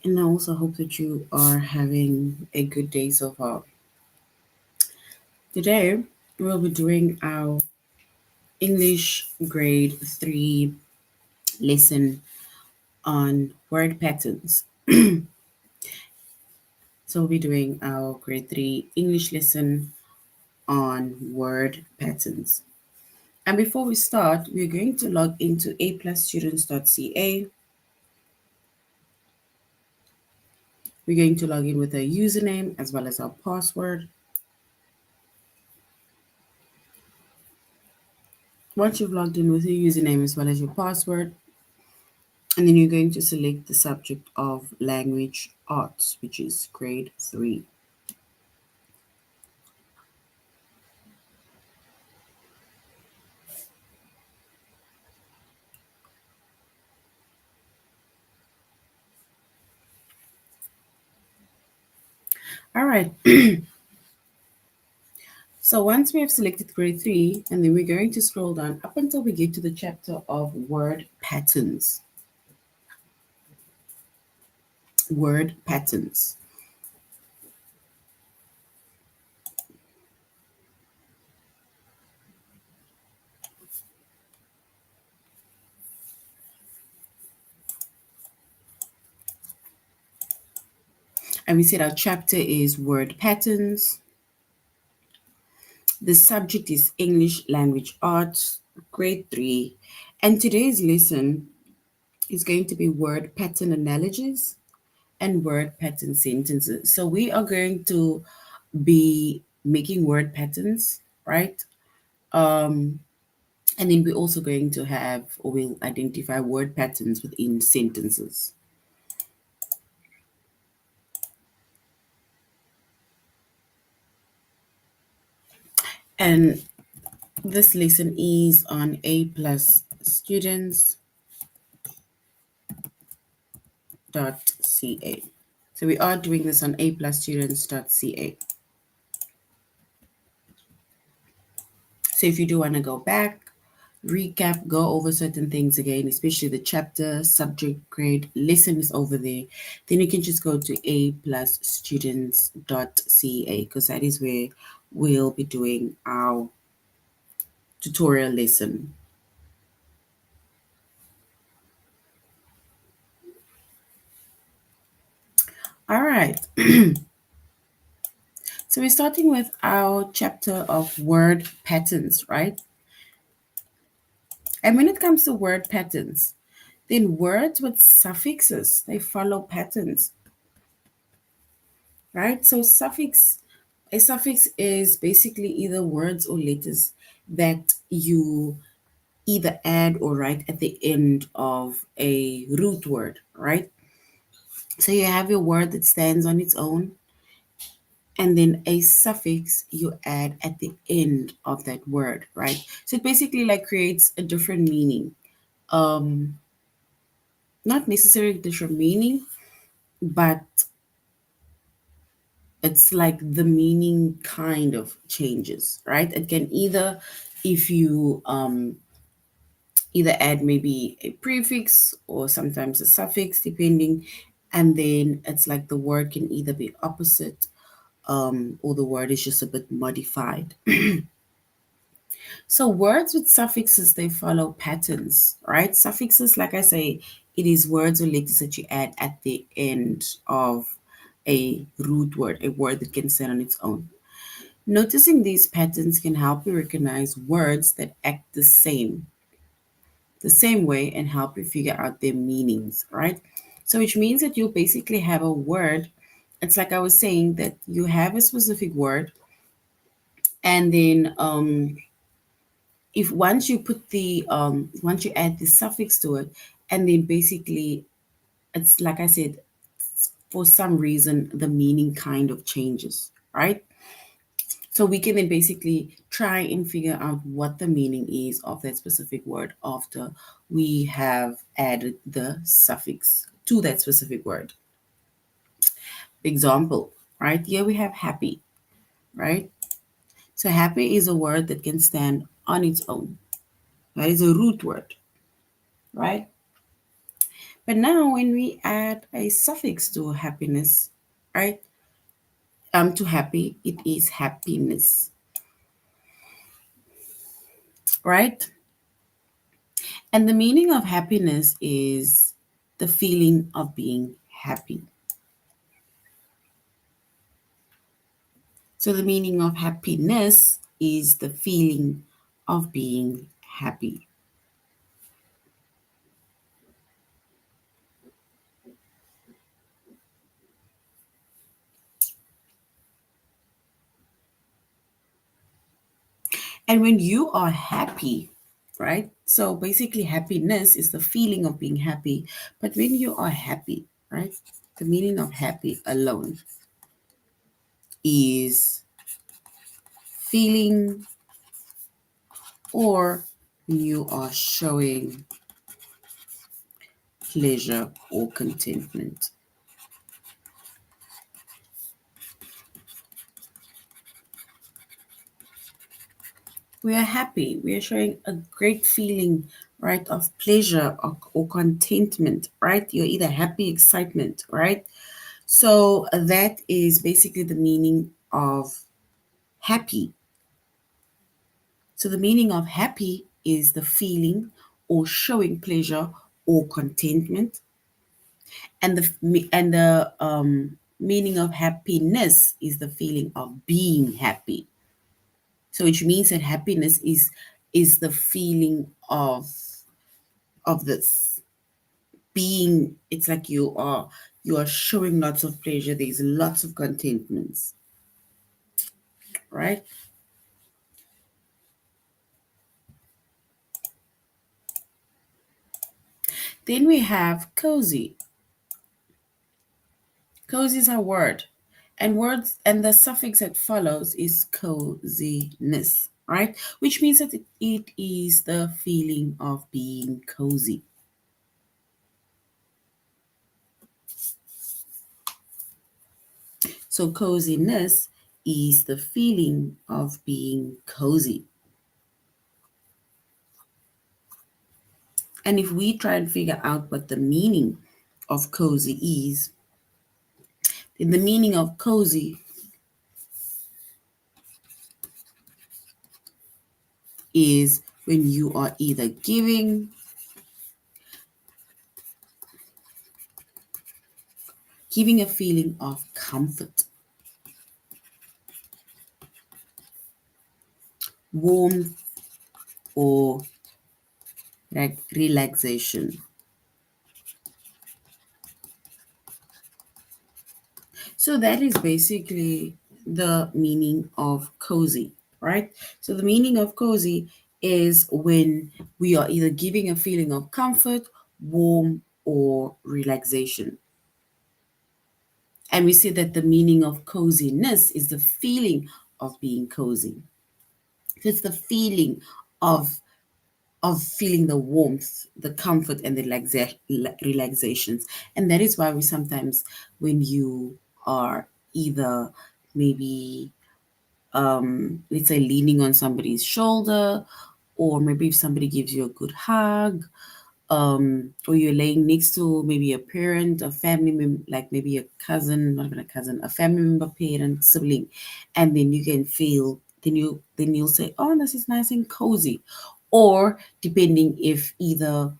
And I also hope that you are having a good day so far. Today, we'll be doing our English grade 3 lesson on word patterns. So, we'll be doing our grade 3 English lesson on word patterns. And before we start, we're going to log into aplusstudents.ca. We're going to log in with a username as well as our password. Once you've logged in with your username as well as your password, and then you're going to select the subject of language arts, which is grade 3. All right. So once we have selected grade 3, and then we're going to scroll down up until we get to the chapter of word patterns. Word patterns. And we said our chapter is word patterns. The subject is English language arts, grade 3. And today's lesson is going to be word pattern analogies and word pattern sentences. So we are going to be making word patterns, right? Um, and then we're also going to have, or we'll identify word patterns within sentences. And this lesson is on A plus students.ca. So we are doing this on A plus students.ca. So if you do want to go back, recap, go over certain things again, especially the chapter, subject, grade, lesson is over there. Then you can just go to aplusstudents.ca because that is where we'll be doing our tutorial lesson. All right. So we're starting with our chapter of word patterns, right? And when it comes to word patterns, then words with suffixes, they follow patterns, right? So a suffix is basically either words or letters that you either add or write at the end of a root word, right? So you have your word that stands on its own, and then a suffix you add at the end of that word, right? So it basically like creates a different meaning. Um, Not necessarily different meaning, but it's like the meaning kind of changes, right? It can either, if you either add maybe a prefix or sometimes a suffix, depending, and then it's like the word can either be opposite or the word is just a bit modified. So words with suffixes, they follow patterns, right? Suffixes, like I say, it is words or letters that you add at the end of a root word, a word that can stand on its own. Noticing these patterns can help you recognize words that act the same way and help you figure out their meanings, right? So which means that you basically have a word. It's like I was saying that you have a specific word, and then if once you put the once you add the suffix to it, and then basically it's like I said, for some reason the meaning kind of changes, right? So we can then basically try and figure out what the meaning is of that specific word after we have added the suffix to that specific word. Example, right? Here we have happy, right? So happy is a word that can stand on its own. That is a root word, right? But now when we add a suffix to happiness, right? To happy, it is happiness, right? And the meaning of happiness is the feeling of being happy. So the meaning of happiness is the feeling of being happy. And when you are happy, right? So basically, happiness is the feeling of being happy. But when you are happy, right? The meaning of happy alone is feeling, or you are showing pleasure or contentment. We are happy. We are showing a great feeling, right, of pleasure or contentment, right? You're either happy, excitement, right? So that is basically the meaning of happy. So the meaning of happy is the feeling or showing pleasure or contentment, and the meaning of happiness is the feeling of being happy. So which means that happiness is the feeling of this being. It's like you are showing lots of pleasure. There's lots of contentments, right? Then we have cozy. Cozy is a word, and the suffix that follows is coziness, right? Which means that it is the feeling of being cozy. So coziness is the feeling of being cozy. And if we try and figure out what the meaning of cozy is, then the meaning of cozy is when you are either giving a feeling of comfort, warmth, or relaxation. So that is basically the meaning of cozy, right? So the meaning of cozy is when we are either giving a feeling of comfort, warm, or relaxation. And we say that the meaning of coziness is the feeling of being cozy. So it's the feeling of feeling the warmth, the comfort, and the relaxations. And that is why we sometimes, when you are either maybe, let's say, leaning on somebody's shoulder, or maybe if somebody gives you a good hug, or you're laying next to maybe a parent, a family member, like maybe a cousin, not even a cousin, a family member, parent, sibling, and then you can feel, then you'll say, "Oh, this is nice and cozy," or depending if either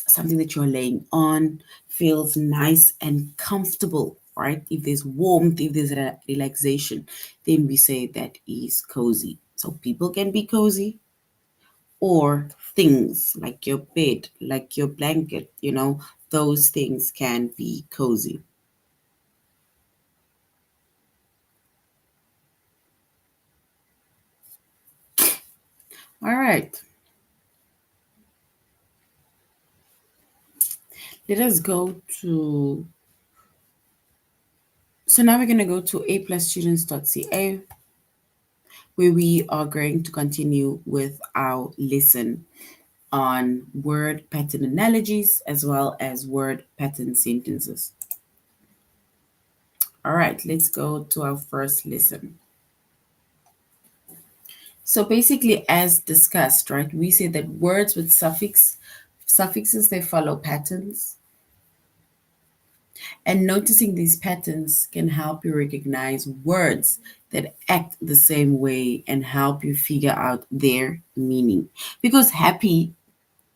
something that you're laying on feels nice and comfortable, right? If there's warmth, if there's relaxation, then we say that is cozy. So people can be cozy, or things like your bed, like your blanket, those things can be cozy. All right, let us go to. So now we're going to go to aplusstudents.ca, where we are going to continue with our lesson on word pattern analogies as well as word pattern sentences. All right, let's go to our first lesson. So basically, as discussed, right, we say that words with suffix Suffixes, they follow patterns, and noticing these patterns can help you recognize words that act the same way and help you figure out their meaning. Because happy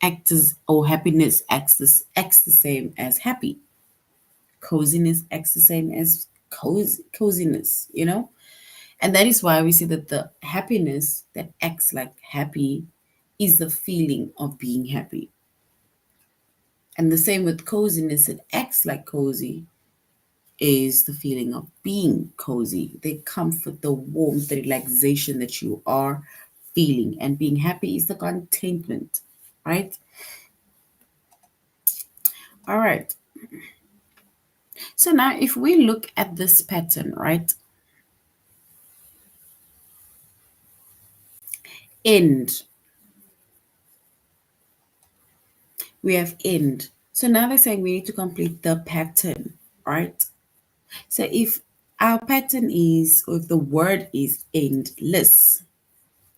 acts or happiness acts the same as happy. Coziness acts the same as coziness, you know? And that is why we see that the happiness that acts like happy is the feeling of being happy. And the same with coziness, it acts like cozy is the feeling of being cozy, the comfort, the warmth, the relaxation that you are feeling. And being happy is the contentment, right? All right. So now if we look at this pattern, right? End. We have end. So now they're saying we need to complete the pattern, right? So if our pattern is, or if the word is endless,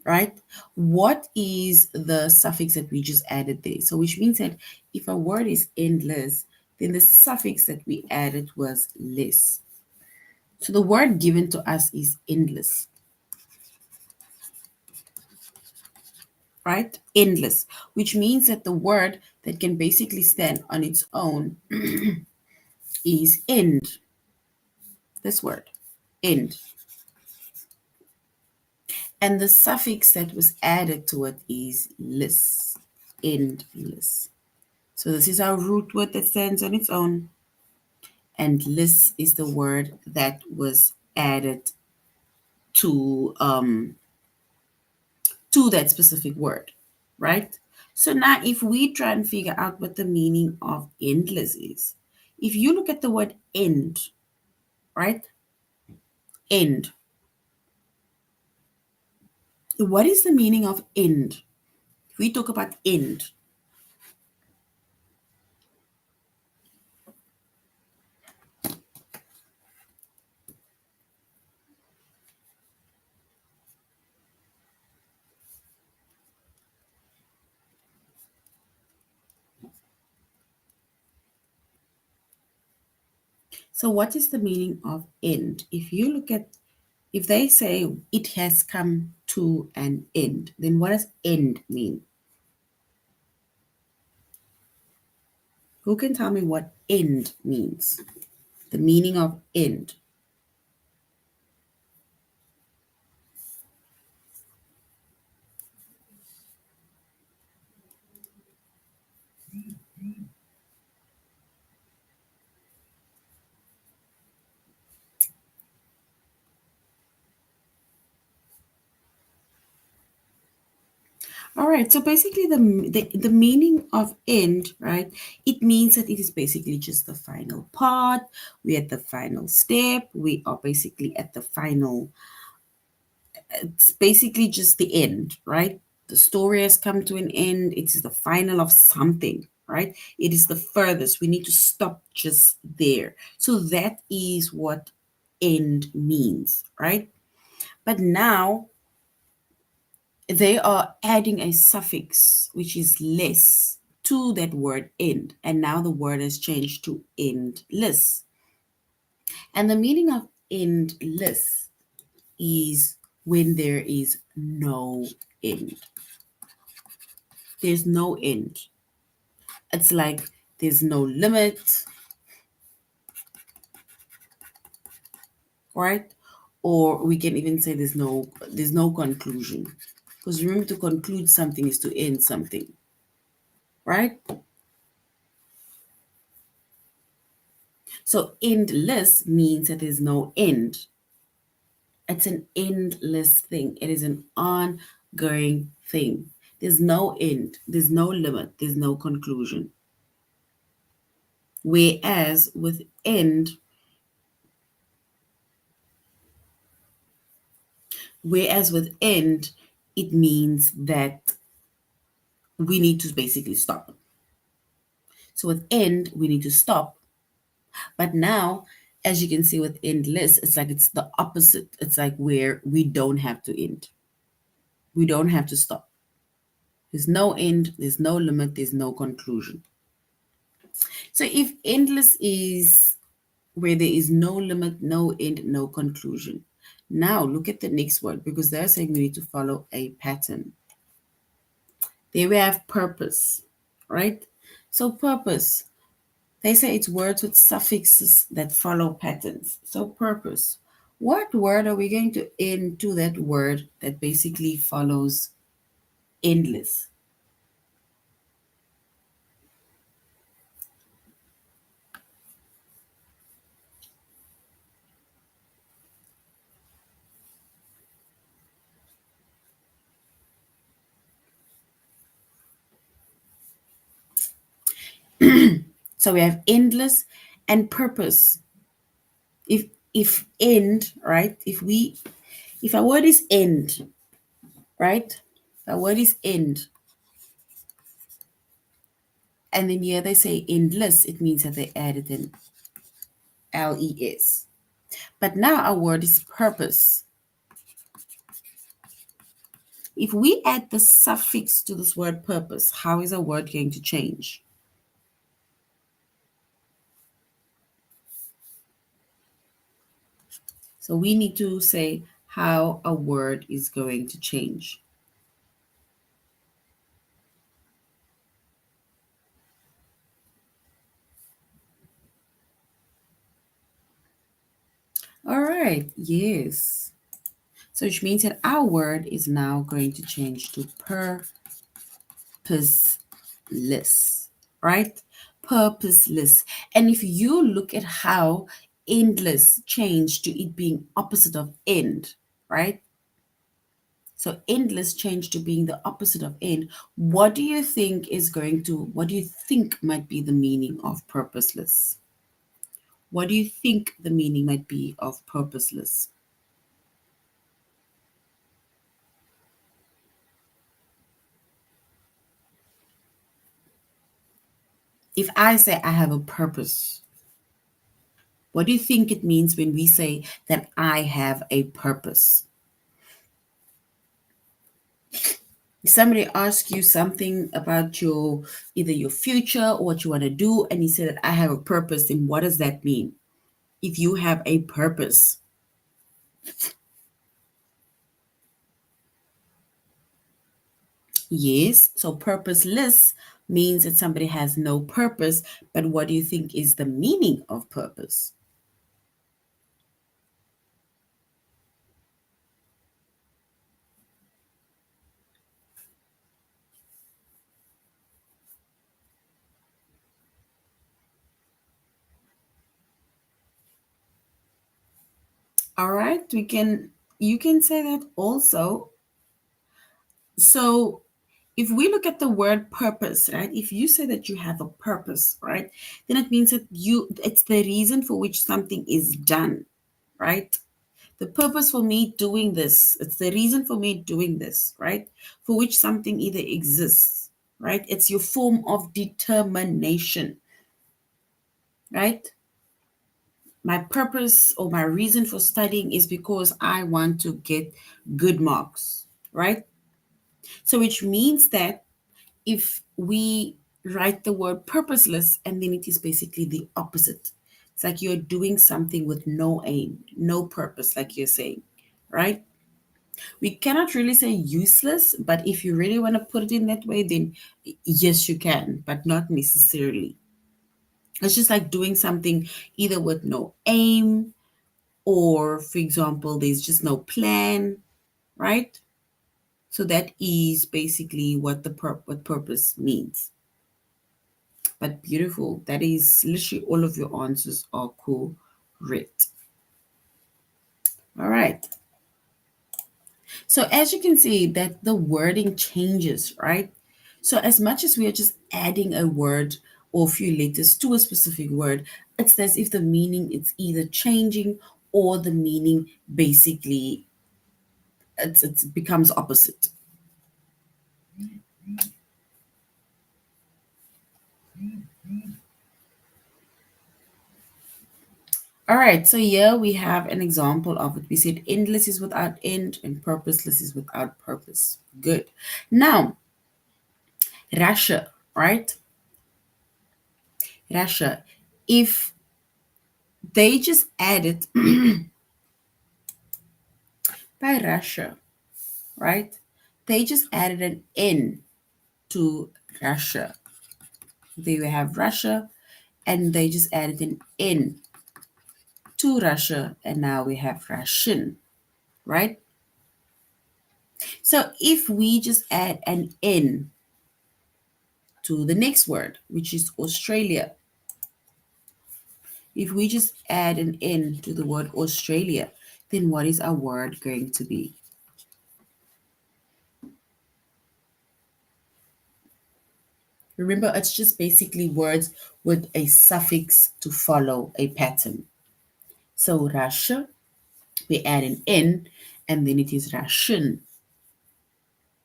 right? What is the suffix that we just added there? So which means that if a word is endless, then the suffix that we added was less. So the word given to us is endless, right? Endless, which means that the word that can basically stand on its own is end. This word, end. And the suffix that was added to it is less, endless. So this is our root word that stands on its own. And less is the word that was added to to that specific word, right? So now if we try and figure out what the meaning of endless is, if you look at the word end, right? End. What is the meaning of end? If we talk about end, so what is the meaning of end? If you look at, if they say it has come to an end, then what does end mean? Who can tell me what end means? The meaning of end. All right, so basically the meaning of end, right? It means that it is basically just the final part. We're at the final step. We are basically at the final, it's basically just the end, right? The story has come to an end. It is the final of something, right? It is the furthest. We need to stop just there. So that is what end means, right? But now they are adding a suffix which is less to that word end, and now the word has changed to endless. And the meaning of endless is when there is no end. There's no end. It's like there's no limit, right? Or we can even say there's no conclusion. Because remember, to conclude something is to end something, right? So endless means that there's no end. It's an endless thing. It is an ongoing thing. There's no end. There's no limit. There's no conclusion. Whereas with end, it means that we need to basically stop. So with end, we need to stop. But now, as you can see with endless, it's like it's the opposite. It's like where we don't have to end. We don't have to stop. There's no end, there's no limit, there's no conclusion. So if endless is where there is no limit, no end, no conclusion. Now look at the next word because they're saying we need to follow a pattern. There we have purpose, right? So purpose, they say it's words with suffixes that follow patterns. So purpose. What word are we going to end to that word that basically follows endless? So we have endless and purpose. If end, right? If a word is end, right? A word is end, and then here they say endless, it means that they added an les. But now our word is purpose. If we add the suffix to this word purpose, how is a word going to change? So we need to say how a word is going to change. All right, yes. So which means that our word is now going to change to purposeless, right? Purposeless. And if you look at how endless changed to it being opposite of end, right? So endless changed to being the opposite of end. What do you think is going to, what do you think might be the meaning of purposeless? What do you think the meaning might be of purposeless? If I say I have a purpose, what do you think it means when we say that I have a purpose? If somebody asks you something about your either your future or what you want to do, and you say that I have a purpose, then what does that mean? If you have a purpose, yes. So purposeless means that somebody has no purpose, but what do you think is the meaning of purpose? All right, we can you can say that also. So if we look at the word purpose, right? If you say that you have a purpose, right? Then it means that it's the reason for which something is done, right? The purpose for me doing this, it's the reason for me doing this, right? For which something either exists, right? It's your form of determination, right? My purpose or my reason for studying is because I want to get good marks, right? So, which means that if we write the word purposeless and then it is basically the opposite, it's like you're doing something with no aim, no purpose, like you're saying, right? We cannot really say useless, but if you really want to put it in that way, then yes, you can, but not necessarily. It's just like doing something either with no aim, or for example, there's just no plan, right? So that is basically what what purpose means. But beautiful. That is literally all of your answers are correct. All right. So as you can see that the wording changes, right? So as much as we are just adding a word or a few letters to a specific word, it's as if the meaning is either changing or the meaning basically it becomes opposite. All right, so here we have an example of it. We said endless is without end and purposeless is without purpose. Good. Now, Russia, right? Russia. If they just added by Russia, right? They just added an N to Russia. They have Russia and they just added an N to Russia and now we have Russian, right? So if we just add an N to the next word, which is Australia, if we just add an N to the word Australia, then what is our word going to be? Remember, it's just basically words with a suffix to follow a pattern. So Russia, we add an N and then it is Russian.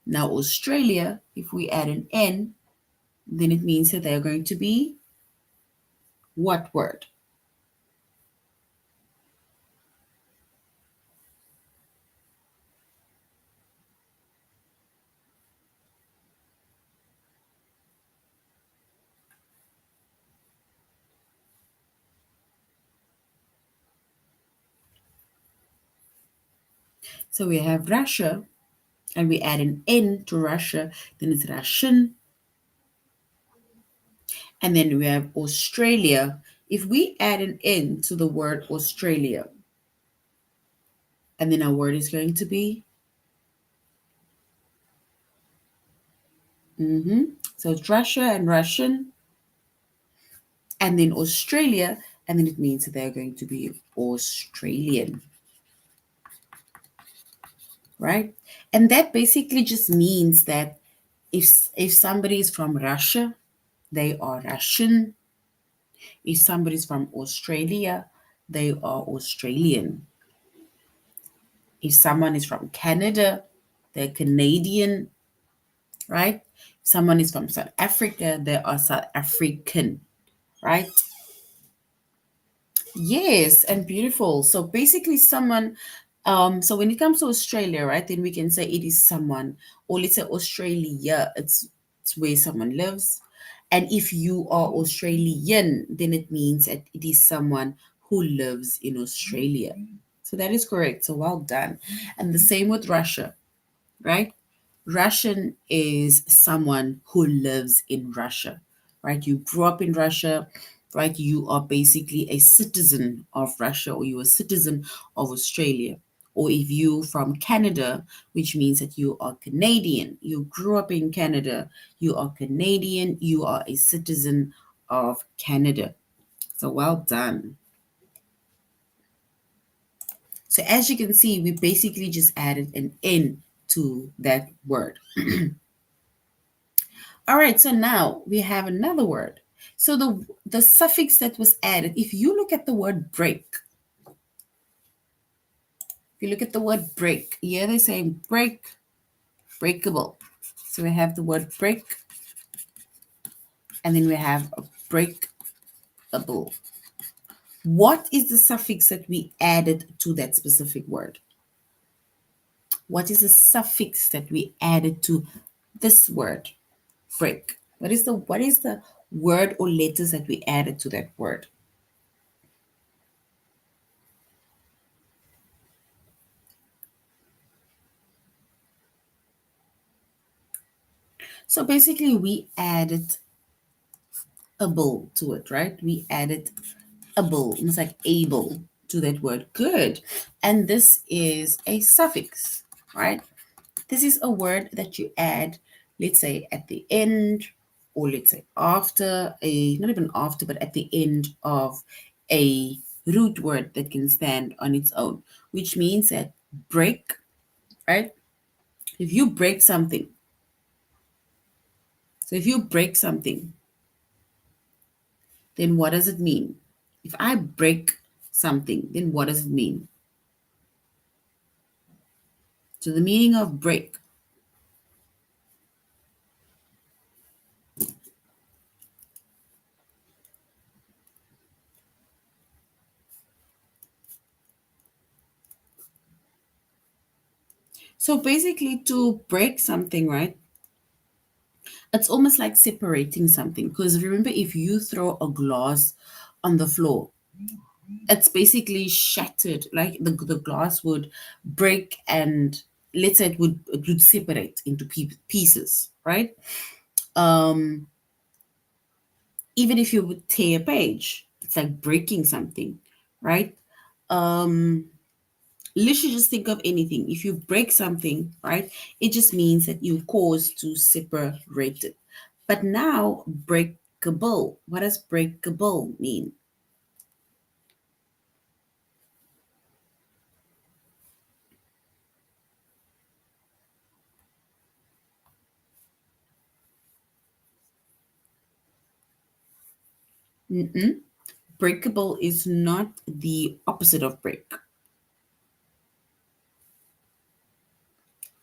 Now Australia, if we add an N, then it means that they're going to be what word? So we have Russia and we add an N to Russia, then it's Russian. And then we have Australia. If we add an N to the word Australia, and then our word is going to be, so it's Russia and Russian, and then Australia, and then it means that they're going to be Australian, right? And that basically just means that if somebody is from Russia, they are Russian. If somebody's from Australia, they are Australian. If someone is from Canada, they're Canadian, right? If someone is from South Africa, they are South African, right? Yes, and beautiful. So basically, someone, so when it comes to Australia, right, then we can say it is someone, or let's say Australia, it's where someone lives. And if you are Australian, then it means that it is someone who lives in Australia. So that is correct. So well done. And the same with Russia, right? Russian is someone who lives in Russia, right? You grew up in Russia, right? You are basically a citizen of Russia or you're a citizen of Australia. Or if you from Canada, which means that you are Canadian, you grew up in Canada, you are Canadian, you are a citizen of Canada. So well done. So as you can see, we basically just added an N to that word. All right, so now we have another word. So the suffix that was added, if you look at the word break, if you look at the word break, here they're saying break, breakable. So we have the word break, and then we have a breakable. What is the suffix that we added to that specific word? What is the suffix that we added to this word, break? What is the word or letters that we added to that word? So basically, we added able to it, right? We added able, almost like able to that word. Good. And this is a suffix, right? This is a word that you add, let's say at the end, or let's say after a, not even after, but at the end of a root word that can stand on its own, which means that break, right? If you break something, so if you break something, then what does it mean? If I break something, then what does it mean? So the meaning of break. So basically to break something, right? It's almost like separating something. Because remember, if you throw a glass on the floor, it's basically shattered. Like the glass would break, and let's say it would separate into pieces, right? Um, Even if you would tear a page, it's like breaking something, right? Um, Literally just think of anything. If you break something, right, it just means that you cause to separate it. But now, breakable. What does breakable mean? Mm-mm. Breakable is not the opposite of break.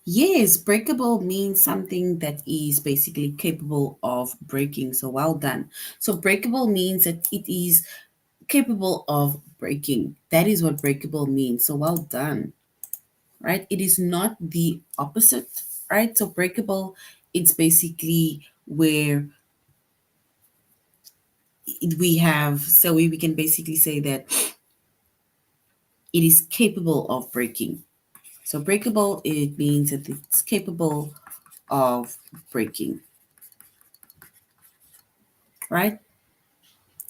Yes, breakable means something that is basically capable of breaking. So well done. So breakable means that it is capable of breaking. That is what breakable means. So well done. Right? It is not the opposite, right? So breakable, it's basically where we have, so we can basically say that it is capable of breaking. So breakable, it means that it's capable of breaking, right?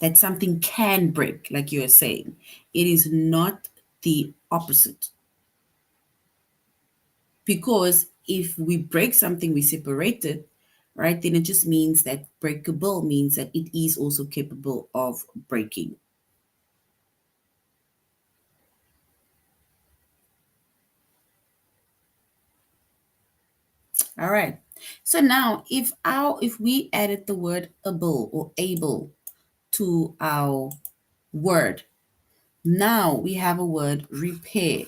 That something can break, like you are saying. It is not the opposite. Because if we break something, we separate it, right? Then it just means that breakable means that it is also capable of breaking. All right. So now if we added the word able or able to our word, now we have a word repair.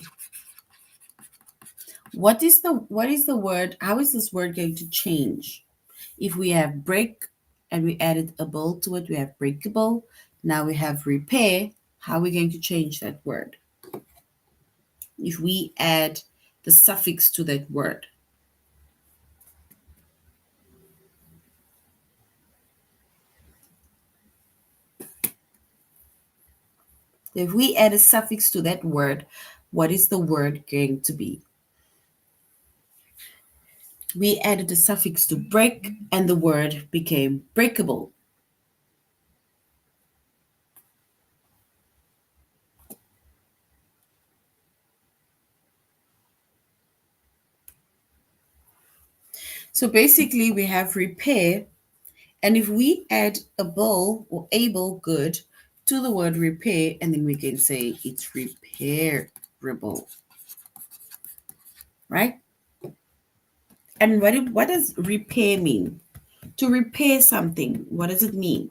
What is the word? How is this word going to change? If we have break and we added able to it, we have breakable. Now we have repair. How are we going to change that word? If we add the suffix to that word. If we add a suffix to that word, what is the word going to be? We added a suffix to break and the word became breakable. So basically, we have repair, and if we add able or able good to the word repair, and then we can say it's repairable, right? And what does repair mean? To repair something, what does it mean?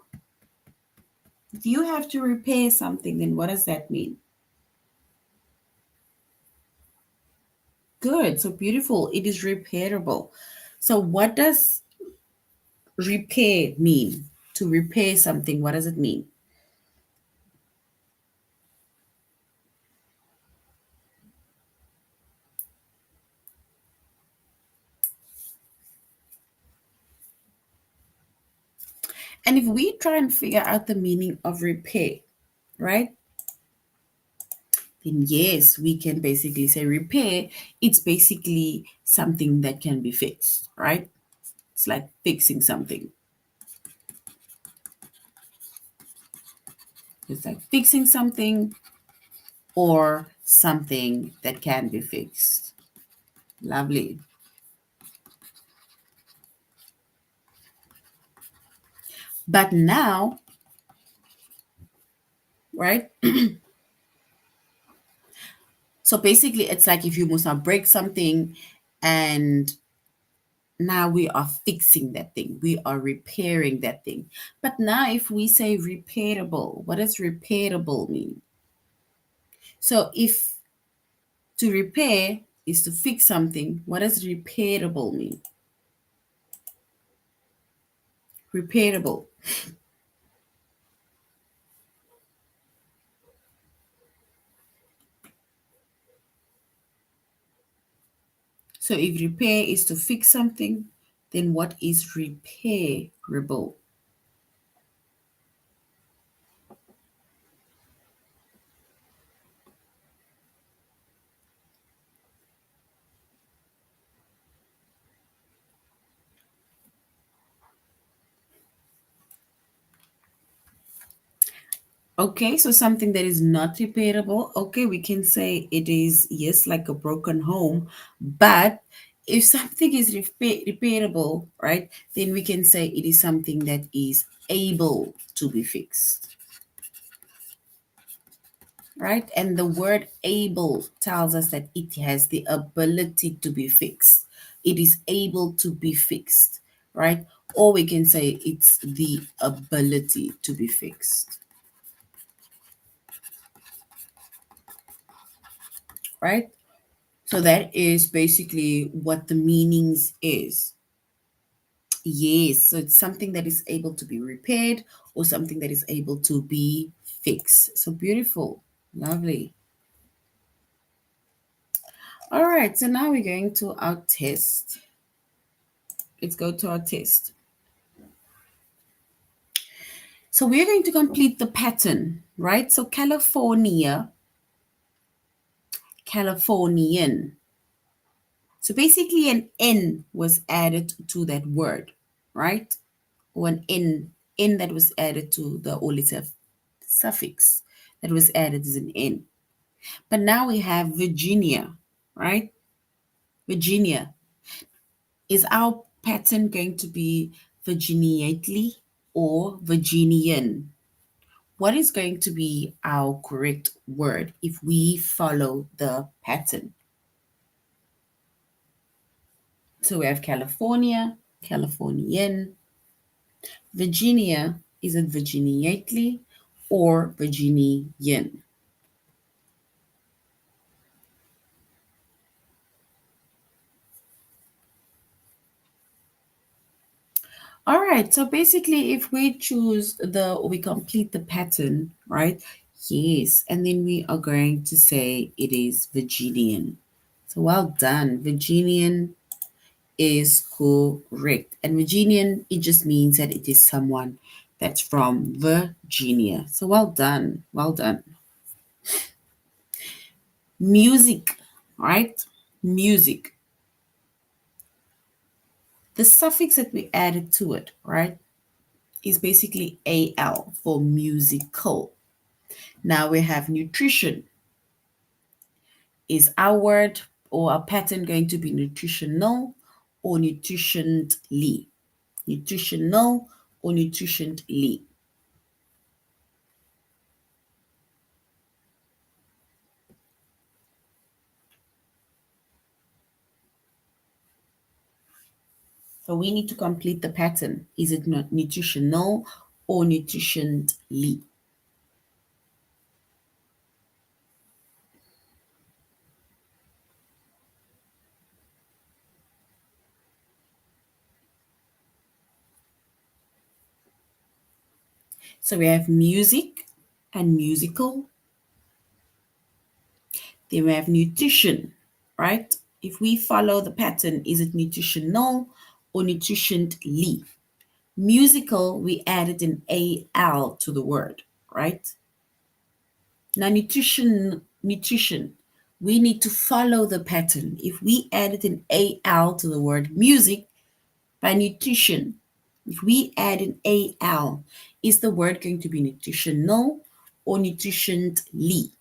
If you have to repair something, then what does that mean? Good, so beautiful. It is repairable. So what does repair mean? To repair something, what does it mean? And if we try and figure out the meaning of repair, right? Then yes, we can basically say repair, it's basically something that can be fixed, right? It's like fixing something. It's like fixing something or something that can be fixed. Lovely. But now, right? So basically, it's like if you must now break something and now we are fixing that thing, we are repairing that thing. But now, if we say repairable, what does repairable mean? So, if to repair is to fix something, what does repairable mean? Repairable. So, if repair is to fix something, Then what is repairable? Okay, so something that is not repairable, okay, we can say it is, yes, like a broken home. But if something is repairable, right, then we can say it is something that is able to be fixed, right? And the word able tells us that it has the ability to be fixed. It is able to be fixed, right? Or we can say it's the ability to be fixed, right? So that is basically what the meanings is. Yes, so it's something that is able to be repaired or something that is able to be fixed. So beautiful. Lovely. All right, so now we're going to our test. Let's go to our test. So we're going to complete the pattern, right? So California, Californian. So basically an N was added to that word, right? Or an N that was added to the or letter suffix that was added is an N. But now we have Virginia, right? Virginia. Is our pattern going to be Virginiately or Virginian? What is going to be our correct word if we follow the pattern? So we have California, Californian, Virginia. Is it Virginiately or Virginian? All right. So basically, if we choose we complete the pattern, right? Yes. And then we are going to say it is Virginian. So well done. Virginian is correct. And Virginian, it just means that it is someone that's from Virginia. So well done. Well done. Music, right? Music. The suffix that we added to it, right, is basically AL for musical. Now we have nutrition. Is our word or our pattern going to be nutritional or nutritionally? Nutritional or nutritionally? So we need to complete the pattern. Is it not nutritional or nutritionally? So we have music and musical. Then we have nutrition, right? If we follow the pattern, is it nutritional or nutritionally? Musical, we added an AL to the word, right? Now, nutrition, we need to follow the pattern. If we added an AL to the word music, by nutrition, if we add an AL, is the word going to be nutritional or nutritionally?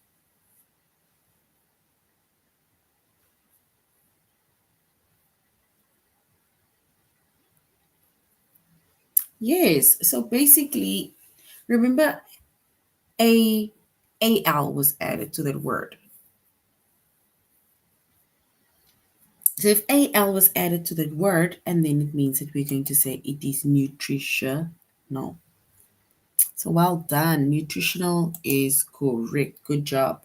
Yes. So basically, remember a AL was added to that word. So if AL was added to that word, and then it means that we're going to say it is nutritional. So well done. Nutritional is correct. Good job.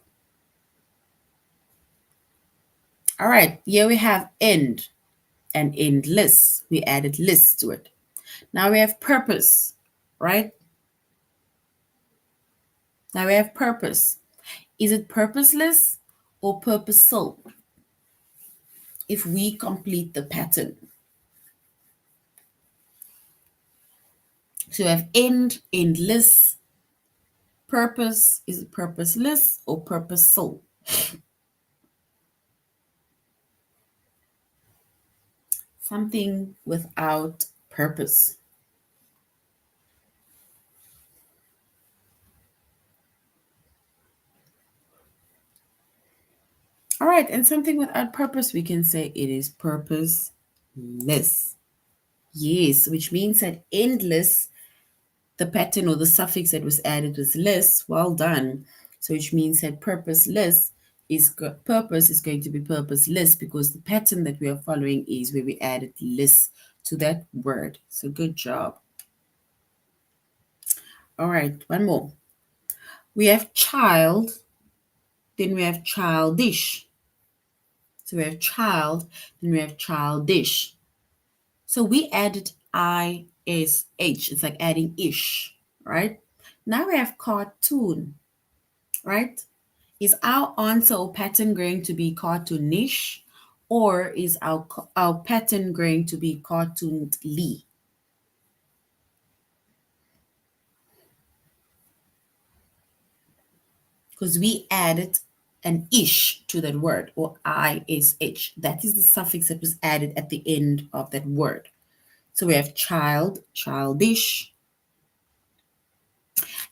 All right. Here we have end and endless. We added list to it. Now we have purpose, right? Now we have purpose. Is it purposeless or purposeful? If we complete the pattern. So we have end, endless. Purpose, is it purposeless or purposeful? Something without purpose. All right, and something without purpose, we can say it is purposeless. Yes, which means that endless, the pattern or the suffix that was added was less. Well done. So which means that purposeless purpose is going to be purposeless because the pattern that we are following is where we added less to that word. So good job. All right, one more. We have child, then we have childish. So we have child, then we have childish. So we added ish. It's like adding ish, right? Now we have cartoon, right? Is our answer or pattern going to be cartoonish, or is our pattern going to be cartoonly? Because we added an ish to that word, or ish. That is the suffix that was added at the end of that word. So we have child, childish,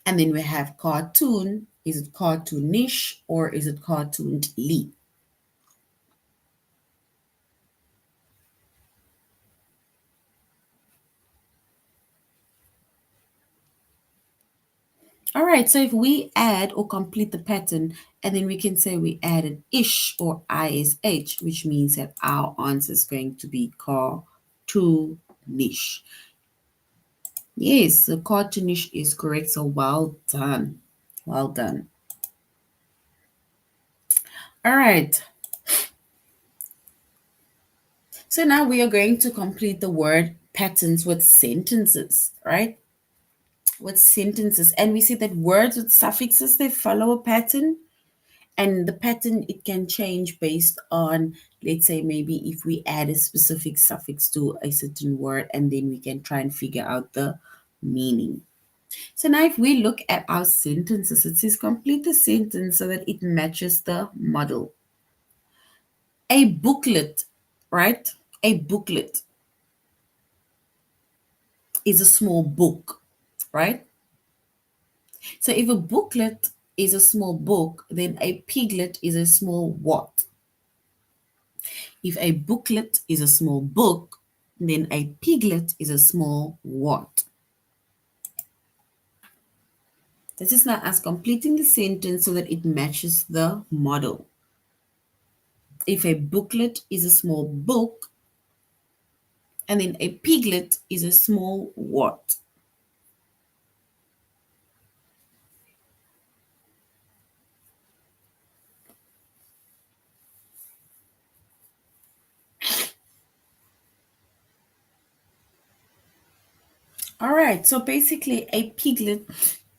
and then we have cartoon. Is it cartoonish or is it cartoonly? All right, so if we add or complete the pattern, and then we can say we added ish or ish, which means that our answer is going to be cartoonish. Yes, so cartoonish is correct. So well done. Well done. All right. So now we are going to complete the word patterns with sentences, right? With sentences. And we see that words with suffixes, they follow a pattern. And the pattern, it can change based on, let's say, maybe if we add a specific suffix to a certain word, and then we can try and figure out the meaning. So now if we look at our sentences, it says complete the sentence so that it matches the model. A booklet, right? A booklet is a small book, right? So if a booklet is a small book, then a piglet is a small what? If a booklet is a small book, then a piglet is a small what? This is now us completing the sentence so that it matches the model. If a booklet is a small book, and then a piglet is a small what? All right, so basically, a piglet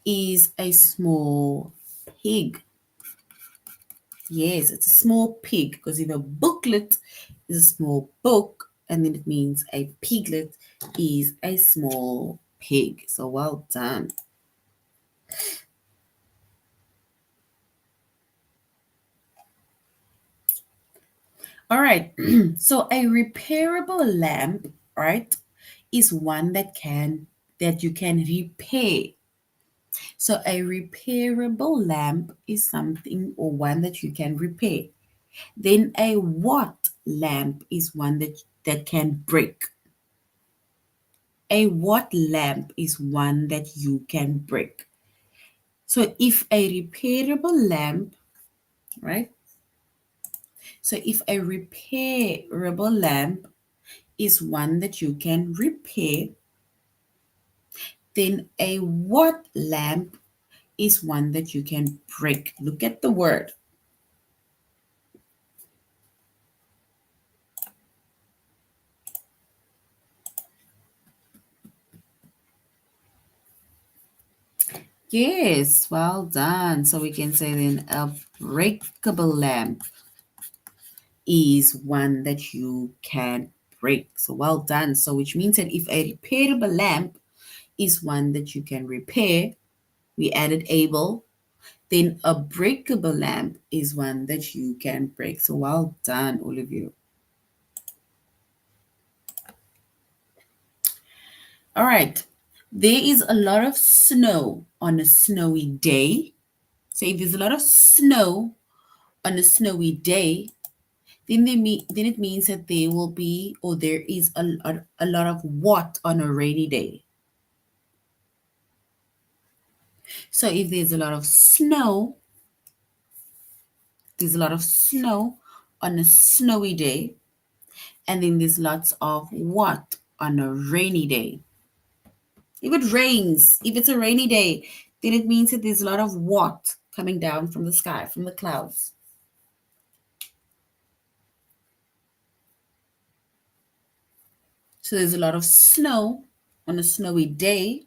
is a small pig. Yes, it's a small pig because if a booklet is a small book, and then it means a piglet is a small pig. So well done. All right. So a repairable lamp, right, is one that you can repair. So a repairable lamp is something or one that you can repair. Then a what lamp is one that can break. A what lamp is one that you can break. So if a repairable lamp, right? So if a repairable lamp is one that you can repair, then a what lamp is one that you can break. Look at the word. Yes, well done. So we can say then a breakable lamp is one that you can break. So well done. So which means that if a repairable lamp is one that you can repair. We added able. Then a breakable lamp is one that you can break. So well done, all of you. All right. There is a lot of snow on a snowy day. So if there's a lot of snow on a snowy day, then it means that there will be or there is a lot of what on a rainy day. So if there's a lot of snow, there's a lot of snow on a snowy day, and then there's lots of what on a rainy day. If it rains, if it's a rainy day, then it means that there's a lot of what coming down from the sky, from the clouds. So there's a lot of snow on a snowy day,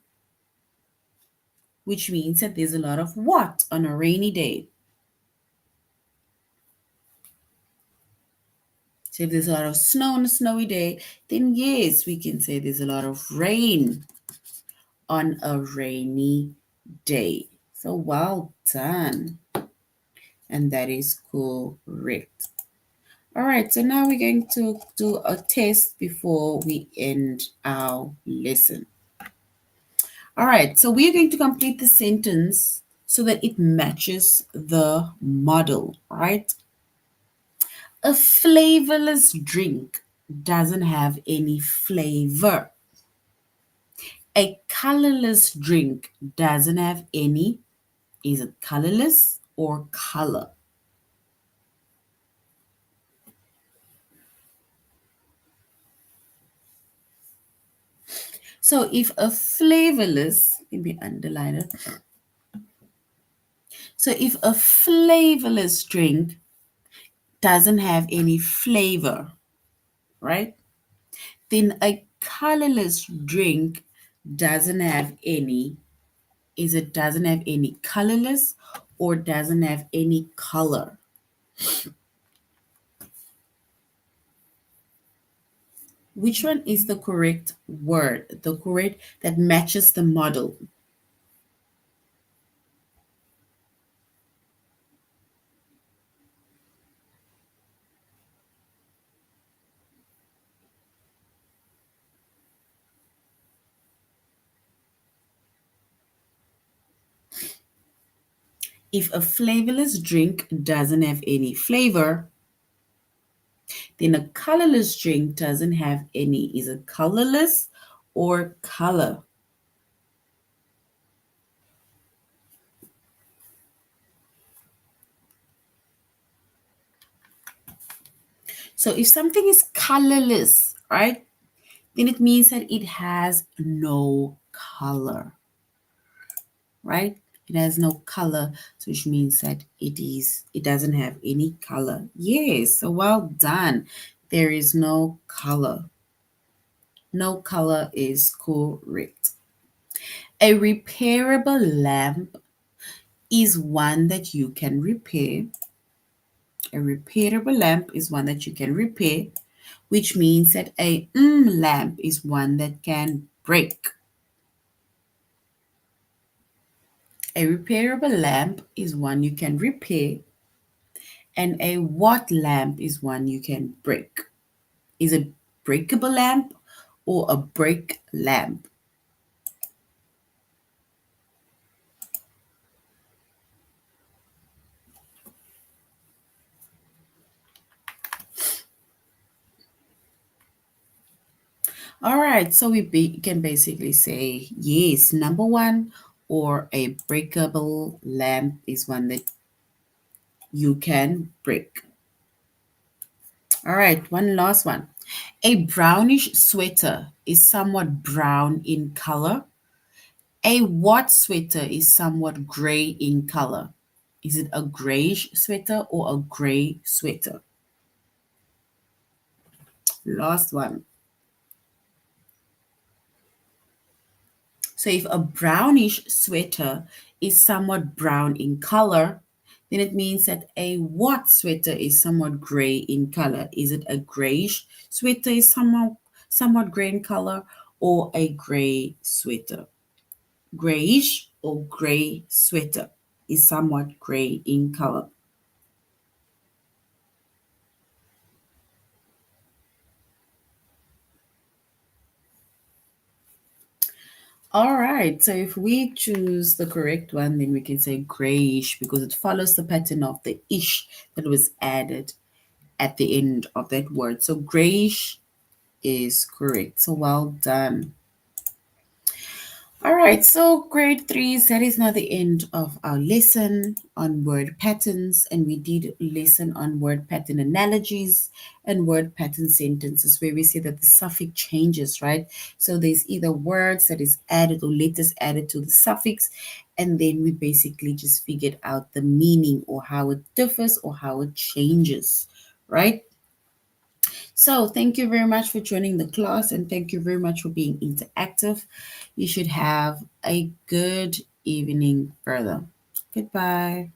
which means that there's a lot of what on a rainy day. So if there's a lot of snow on a snowy day, then yes, we can say there's a lot of rain on a rainy day. So well done. And that is correct. All right, so now we're going to do a test before we end our lesson. All right, so we're going to complete the sentence so that it matches the model, right? A flavorless drink doesn't have any flavor. A colorless drink doesn't have any, is it colorless or color? So if a flavorless, let me underline it. So if a flavorless drink doesn't have any flavor, right? Then a colorless drink doesn't have any, is it doesn't have any colorless or doesn't have any color? Which one is the correct word? The correct that matches the model? If a flavorless drink doesn't have any flavor, then a colorless drink doesn't have any. Is it colorless or color? So if something is colorless, right, then it means that it has no color, right? It has no color, so which means that it doesn't have any color. Yes, so well done. There is no color. No color is correct. A repairable lamp is one that you can repair. A repairable lamp is one that you can repair, which means that a lamp is one that can break. A repairable lamp is one you can repair, and a what lamp is one you can break. Is it breakable lamp or a break lamp? All right, so can basically say yes, number one, or a breakable lamp is one that you can break. All right, one last one. A brownish sweater is somewhat brown in color. A what sweater is somewhat gray in color. Is it a grayish sweater or a gray sweater? Last one. So if a brownish sweater is somewhat brown in color, then it means that a what sweater is somewhat gray in color. Is it a grayish sweater is somewhat gray in color or a gray sweater? Grayish or gray sweater is somewhat gray in color. All right, so if we choose the correct one, then we can say grayish because it follows the pattern of the ish that was added at the end of that word. So grayish is correct. So well done. All right, so grade threes, that is now the end of our lesson on word patterns, and we did lesson on word pattern analogies and word pattern sentences where we see that the suffix changes, right? So there's either words that is added or letters added to the suffix, and then we basically just figured out the meaning or how it differs or how it changes, right? So, thank you very much for joining the class and thank you very much for being interactive. You should have a good evening further. Goodbye.